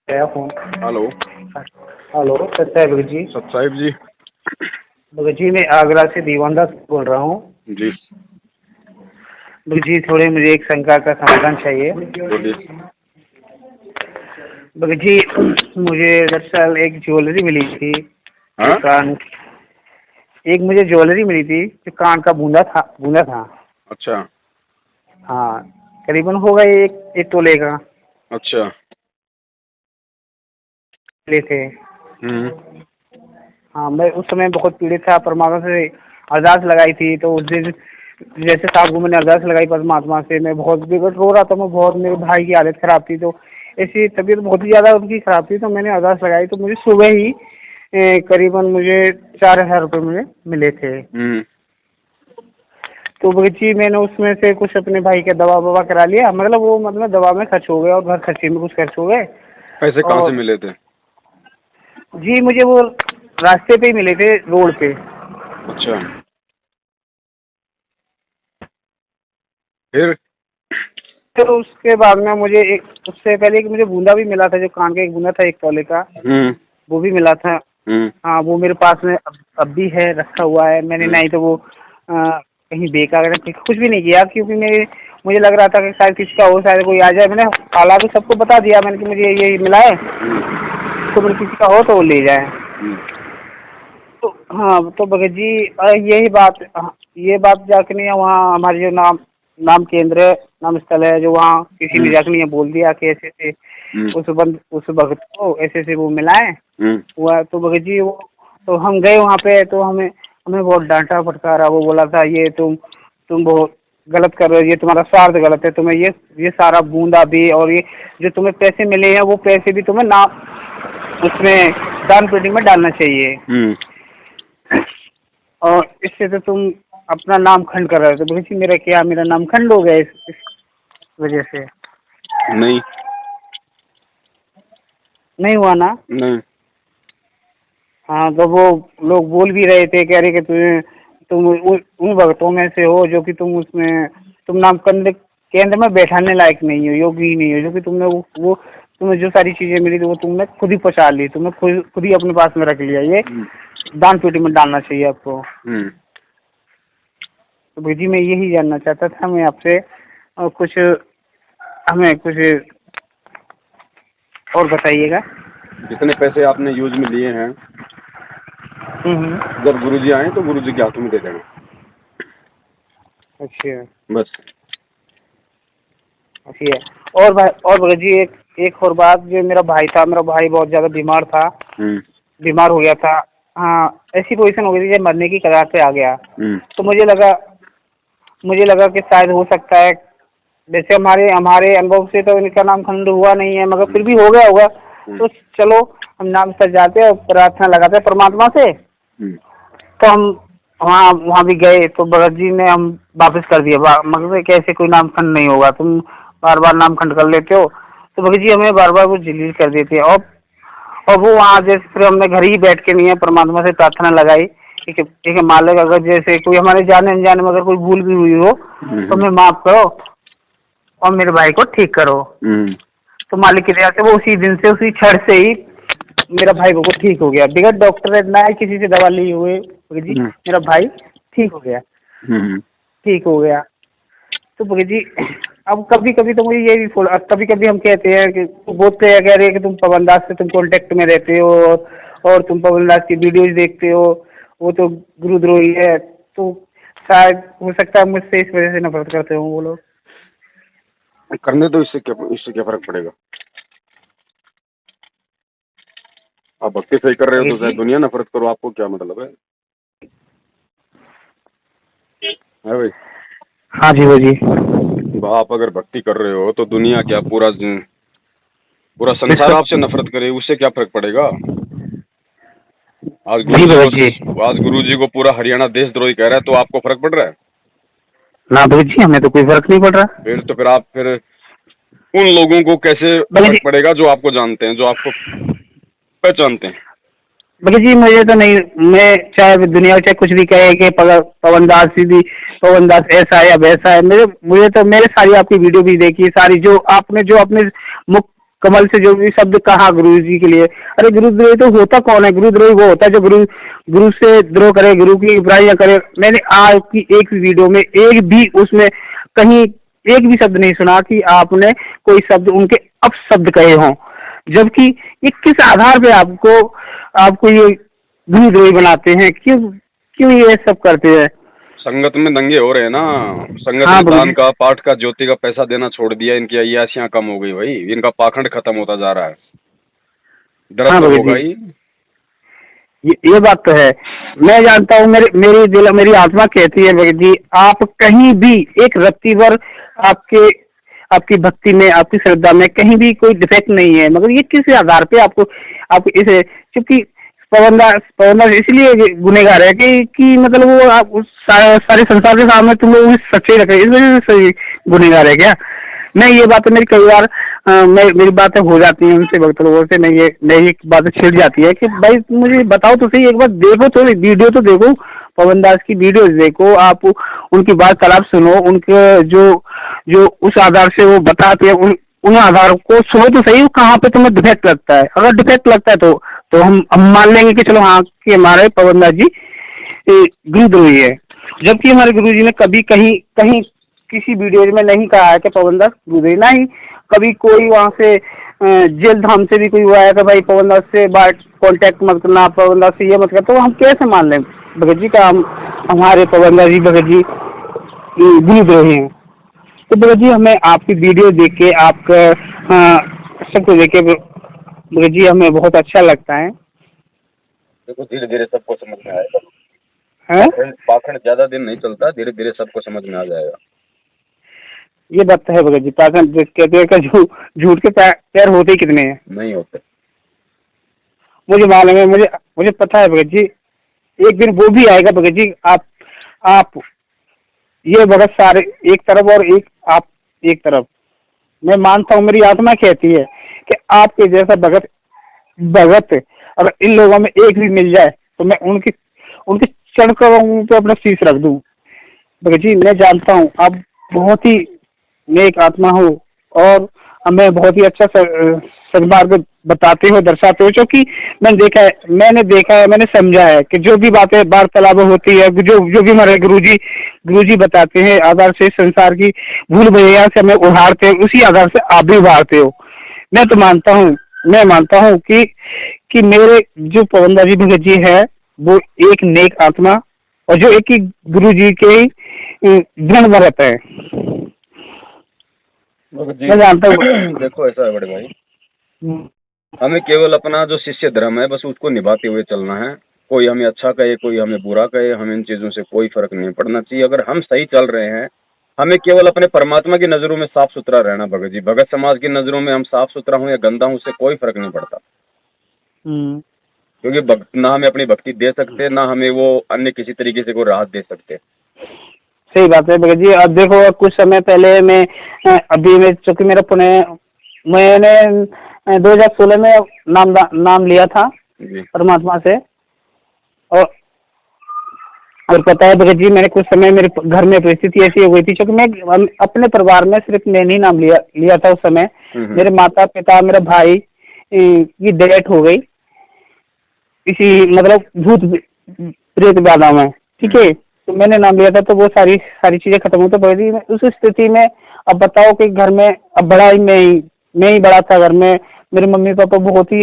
Phone. Hello. Hello सत साहिब जी। सत साहिब जी। भगत जी, मैं आगरा से दीवानदास बोल रहा हूँ। जी भगत जी, थोड़े मुझे एक शंका का समाधान चाहिए। बोलिए। भगत जी, मुझे दरअसल एक ज्वेलरी मिली थी हाँ? जो कान एक मुझे ज्वेलरी मिली थी जो कान का बूंदा था। अच्छा हाँ, करीबन होगा एक तोले का अच्छा। ले थे। हाँ, मैं उस समय बहुत पीड़ित था, परमात्मा से अरदास लगाई थी। तो उस दिन जैसे साहब को मैंने अरदास लगाई परमात्मा से, मैं बहुत बिगड़ रो रहा था। मैं बहुत, मेरे भाई की हालत खराब थी, तो ऐसी तबीयत बहुत ही ज़्यादा उनकी खराब थी। तो मैंने अरदास लगाई, तो मुझे सुबह ही करीबन मुझे 4,000 रुपये मुझे मिले थे। तो भगत जी, मैंने उसमें से कुछ अपने भाई का दवा ववा करा लिया, मतलब दवा में खर्च हो गया और घर खर्चे में कुछ खर्च हो गए। पैसे कहाँ और से मिले थे? जी, मुझे वो रास्ते पे ही मिले थे, रोड पे। अच्छा, फिर? फिर उसके बाद में मुझे उससे पहले एक मुझे बूंदा भी मिला था, जो कान का एक बूंदा था 1 तोले का, वो भी मिला था। हाँ, वो मेरे पास में अब भी है, रखा हुआ है मैंने। नहीं तो वो कहीं बेकार कुछ भी नहीं किया, क्योंकि मुझे लग रहा था कि शायद किसी का हो, शायद कोई आ जाए। मैंने हालांकि सबको बता दिया मैंने कि मुझे ये मिला है, तो मेरे किसी का हो तो वो ले जाए। तो हाँ, तो भगत जी, यही बात, ये बात जाके नहीं है वहाँ हमारे जो नाम केंद्र है, नाम स्थल है, जो वहाँ किसी ने जाके नहीं बोल दिया कि ऐसे ऐसे उस भगत को ऐसे ऐसे वो मिला है हुआ। तो भगत जी, वो तो हम गए वहाँ पे, तो हमें बहुत डांटा फटकारा। वो बोला था, ये तुम बहुत गलत कर रहे हो, ये तुम्हारा स्वार्थ गलत है। तुम्हें ये सारा बूंदा भी और ये जो तुम्हें पैसे मिले हैं, वो पैसे भी तुम्हें ना उसमें दान पेटी में डालना चाहिए। और इससे तो तुम अपना नाम खंड कर रहे हो। तो भगत जी, मेरा नाम खंड हो गया इस वजह से? नहीं हुआ ना? नहीं। हाँ, तो वो लोग बोल भी रहे थे, कह रहे कि तुम उन भक्तों में से हो जो कि तुम नाम केंद्र में बैठाने लायक नहीं हो, योगी नहीं हो, जो कि तुमने वो तुम्हें जो सारी चीजें मिली थी वो तुमने खुद ही पहुंचा ली, तुमने खुद ही अपने पास में रख लिया। ये दान पेटी में डालना चाहिए आपको। तो भाई जी, मैं यही जानना चाहता था मैं आपसे, हमें कुछ और बताइएगा। जितने पैसे आपने यूज में लिए हैं, जब गुरुजी आए तो गुरुजी के हाथ में दे देना। अच्छा, बस। अच्छा। और भगत जी, एक और बात, जो मेरा भाई बहुत ज्यादा बीमार था, बीमार हो गया था। हाँ, ऐसी पोजीशन हो गई थी जब मरने की कगार पे आ गया। तो मुझे लगा कि शायद हो सकता है, वैसे हमारे अनुभव से तो इनका नाम खंड हुआ नहीं है, मगर फिर भी हो गया होगा। तो चलो, हम नाम सज जाते हैं और प्रार्थना लगाते हैं परमात्मा से। तो हम वहाँ भी गए, तो भगत जी ने हम वापस कर दिया, मगर कैसे कोई नाम खंड नहीं होगा, तुम बार बार नाम खंड कर लेते हो। तो भगत जी हमें बार बार वो जिलील कर देते हैं। और वो वहाँ जैसे फिर हमने घर ही बैठ के नहीं है, परमात्मा से प्रार्थना लगाई कि मालिक, अगर जैसे कोई हमारे जाने अनजाने में अगर कोई भूल भी हुई हो तो हमें माफ करो और मेरे भाई को ठीक करो। तो मालिक की दया से वो उसी दिन से, उसी क्षण से ही मेरा भाई को ठीक हो गया, बगैर डॉक्टर ना किसी से दवा ली हुए जी, मेरा भाई ठीक हो गया। ठीक हो गया। तो भगत जी, अब कभी कभी तो मुझे ये भी कभी कभी हम कहते हैं कि बोलते हैं, कह रहे हैं कि तुम पवन दास से तुम कांटेक्ट में रहते हो और तुम पवन दास की वीडियोज देखते हो, वो तो गुरुद्रोही है। तो शायद हो सकता है मुझसे इस वजह से नफरत करते हो वो लोग। करने दो, इससे क्या फर्क पड़ेगा? आप भक्ति सही कर रहे हो तो शायद दुनिया नफरत करो, आपको क्या मतलब है भाई? हाँ जी भाई जी। आप अगर भक्ति कर रहे हो तो दुनिया क्या, पूरा संसार आपसे नफरत करे, उससे क्या फर्क पड़ेगा? आज गुरुजी को पूरा हरियाणा देशद्रोही कह रहा है, तो आपको फर्क पड़ रहा है? ना भगत जी, हमें तो कोई फर्क नहीं पड़ रहा। फिर आप उन लोगों को कैसे फर्क पड़ेगा जो आपको जानते हैं, जो आपको पहचानते हैं? भगत जी, मुझे तो नहीं, मैं चाहे दुनिया चाहे कुछ भी कहे कि पवन दास ऐसा है या वैसा है, मुझे तो मेरे सारी आपकी वीडियो भी देखी, सारी जो आपने अपने मुख कमल से जो भी शब्द कहा गुरु जी के लिए, अरे गुरुद्रोही तो होता कौन है? गुरुद्रोही वो होता है जो गुरु से द्रोह करे, गुरु की बुराइयां करे। मैंने आज की एक वीडियो में एक भी उसमें कहीं एक भी शब्द नहीं सुना कि आपने कोई शब्द उनके अपशब्द कहे हों, जबकि ये किस आधार पे आपको ये गुरुद्रोही बनाते हैं? क्यों ये सब करते हैं? संगत में दंगे हो रहे हैं ना, संगत हाँ में दान का, पाठ का, ज्योति का पैसा देना छोड़ दिया, इनकी अय्यासियां कम हो गई भाई, इनका पाखंड खत्म होता जा रहा है। हाँ दरअसल होगा ही। ये बात तो है, मैं जानता हूँ, मेरी आत्मा कहती है भगत जी, आप कहीं भी एक रत्ती भर आपकी भक्ति में, आपकी श्रद्धा में कहीं भी कोई डिफेक्ट नहीं है, मगर ये किस आधार पे आपको इसे, क्योंकि पवनदास इसलिए गुनहगार है कि मतलब वो आप सारे संसार के सामने तुम लोग सच्चे रख रहे, इस वजह से गुनहगार है क्या? मैं ये बातें मेरी कई बार मेरी बातें हो जाती हैं उनसे, भक्त लोगों से, मैं ये बातें छिड़ जाती है कि भाई मुझे बताओ तो सही, एक बार देखो तो, वीडियो तो देखो, पवनदास की वीडियो देखो, आप उनकी वार्तालाप सुनो, उनके जो उस आधार से वो बताते हैं, उन आधार को सुनो तो सही, कहाँ पे तुम्हें डिफेक्ट लगता है। अगर डिफेक्ट लगता है तो हम मान लेंगे कि चलो हाँ कि हमारे पवनदास जी गुरुद्रोही है, जबकि हमारे गुरु जी ने कभी कहीं किसी वीडियो में नहीं कहा है कि पवनदास गुरुद्रोही, ना ही कभी कोई वहां से जेल धाम से भी कोई हुआ है कि भाई पवनदास से बात कांटेक्ट मत करना, पवनदास से ये मत कर, तो हम कैसे मान लें भगत जी का हमारे पवनदास जी भगत जी गुरुद्रोही हैं? तो भगत जी हमें आपकी वीडियो देख के, आपका सबको देख के भगत जी हमें बहुत अच्छा लगता है। देखो धीरे धीरे सबको समझ में आएगा, पाखंड ज्यादा दिन नहीं चलता, धीरे धीरे सबको समझ में आ जाएगा। ये बात है भगत जी, पाखंड कहते हैं कि झूठ के पैर होते ही कितने हैं? नहीं होते, मुझे मालूम है, मुझे पता है भगत जी, एक दिन वो भी आएगा भगत जी। आप ये भगत सारे एक तरफ और आप एक तरफ, मैं मानता हूँ, मेरी आत्मा कहती है कि आपके जैसा भगत अगर इन लोगों में एक भी मिल जाए तो मैं उनके चरण करों पे अपना शीश रख दूं। भगत जी मैं जानता हूँ आप बहुत ही नेक आत्मा हो और हमें बहुत ही अच्छा सद्मार्ग बताते हो, दर्शाते हो, क्योंकि मैंने देखा है, मैंने समझा है कि जो भी बातें वार्तालाप होती है, जो भी हमारे गुरुजी बताते हैं, आधार से संसार की भूल भैया से हमें उभारते हैं, उसी आधार से आप भी उभारते हो। मैं मानता हूँ कि मेरे जो पवनदास जी भगत जी है वो एक नेक आत्मा और जो एक ही गुरु जी के गुण भरत है। मैं जानता हूँ। देखो ऐसा है बड़े भाई, हमें केवल अपना जो शिष्य धर्म है बस उसको निभाते हुए चलना है। कोई हमें अच्छा कहे, कोई हमें बुरा कहे, हमें इन चीजों से कोई फर्क नहीं पड़ना चाहिए। अगर हम सही चल रहे हैं, हमें केवल अपने परमात्मा की नजरों में साफ सुथरा रहना। भगत जी, भगत समाज की नजरों में हम साफ सुथरा हूँ या गंदा हूँ, उससे कोई फर्क नहीं पड़ता, क्योंकि ना हमें अपनी भक्ति दे सकते, ना हमें वो अन्य किसी तरीके से कोई राहत दे सकते। सही बात है भगत जी। अब देखो कुछ समय पहले मैं चूंकि मेरा मैंने 2016 में नाम लिया था परमात्मा से, और पता है भगत जी मैंने कुछ समय मेरे घर में परिस्थिति ऐसी हो गई थी, क्योंकि मैं अपने परिवार में सिर्फ मैंने ही नाम लिया था उस समय। मेरे माता पिता, मेरा भाई की डेथ हो गई इसी मतलब भूत प्रेत बाधा में, ठीक है। तो मैंने नाम लिया था, तो वो सारी चीजें खत्म हुई। तो भगत जी उस स्थिति में अब बताओ कि घर में अब बड़ा ही मैं ही बड़ा था घर में। मेरे मम्मी पापा बहुत ही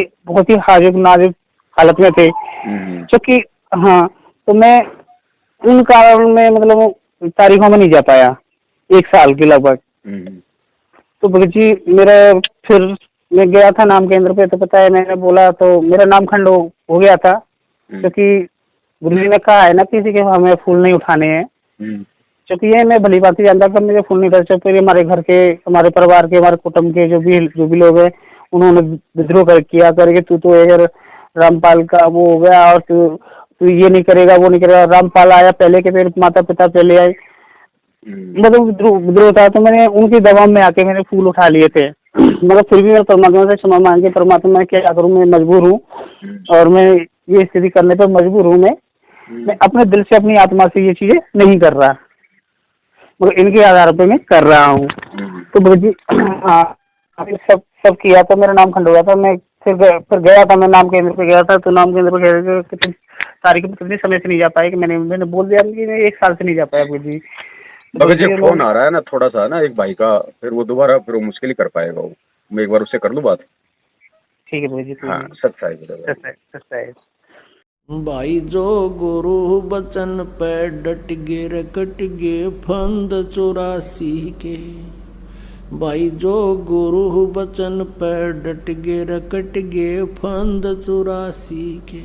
नाजुक हालत में थे, क्योंकि हाँ, तो मैं उन कारण में मतलब तारीखों में नहीं जा पाया 1 साल के लगभग। तो भगत जी फिर मैं गया था नाम केंद्र पे, तो पता है मैंने बोला तो मेरा नामखंड हो गया था, क्योंकि गुरुजी ने कहा है ना किसी के हमें फूल नहीं उठाने हैं, क्योंकि ये मैं भली बात ही जानता था मुझे फूल नहीं उठाने। फिर हमारे घर के, हमारे परिवार के, हमारे कुटुंब के जो भी लोग हैं उन्होंने विद्रोह किया करके तू तो अगर रामपाल का वो हो गया और तू ये नहीं करेगा वो नहीं करेगा। रामपाल आया पहले के, फिर माता पिता पहले आए, मतलब विद्रोह था। तो मैंने उनके दबाव में आके मैंने फूल उठा लिए थे, मगर फिर भी मैं परमात्मा से क्षमा मांगे, परमात्मा मैं क्या करूँ, मैं मजबूर हूँ और मैं ये स्थिति करने पर मजबूर हूँ। मैं अपने दिल से अपनी आत्मा से ये चीजें नहीं कर रहा, मगर इनके आधार पर मैं कर रहा हूँ। तो भगत जी सब किया तो मेरा नाम खंड हो गया था। मैं फिर गया था, मैं नाम केंद्र पे गया था, तो नाम केंद्र पे गया कितनी तारीख में कितने समय से नहीं जा पाए कि मैंने बोल दिया कि मैं 1 साल से नहीं जा पाया अभी जी। मगर जो फोन आ रहा है ना थोड़ा सा ना एक भाई का, फिर वो दोबारा फिर वो मुश्किल ही कर पाएगा वो। मैं एक बार उससे कर लूँ बात। ठीक है भाई जी। हाँ सच है भाई जो गुरु बचन पे डट गे रे कट गे फंद 84 के। भाई जो गुरु बचन पे डट गे रे कट गे फंद 84 के।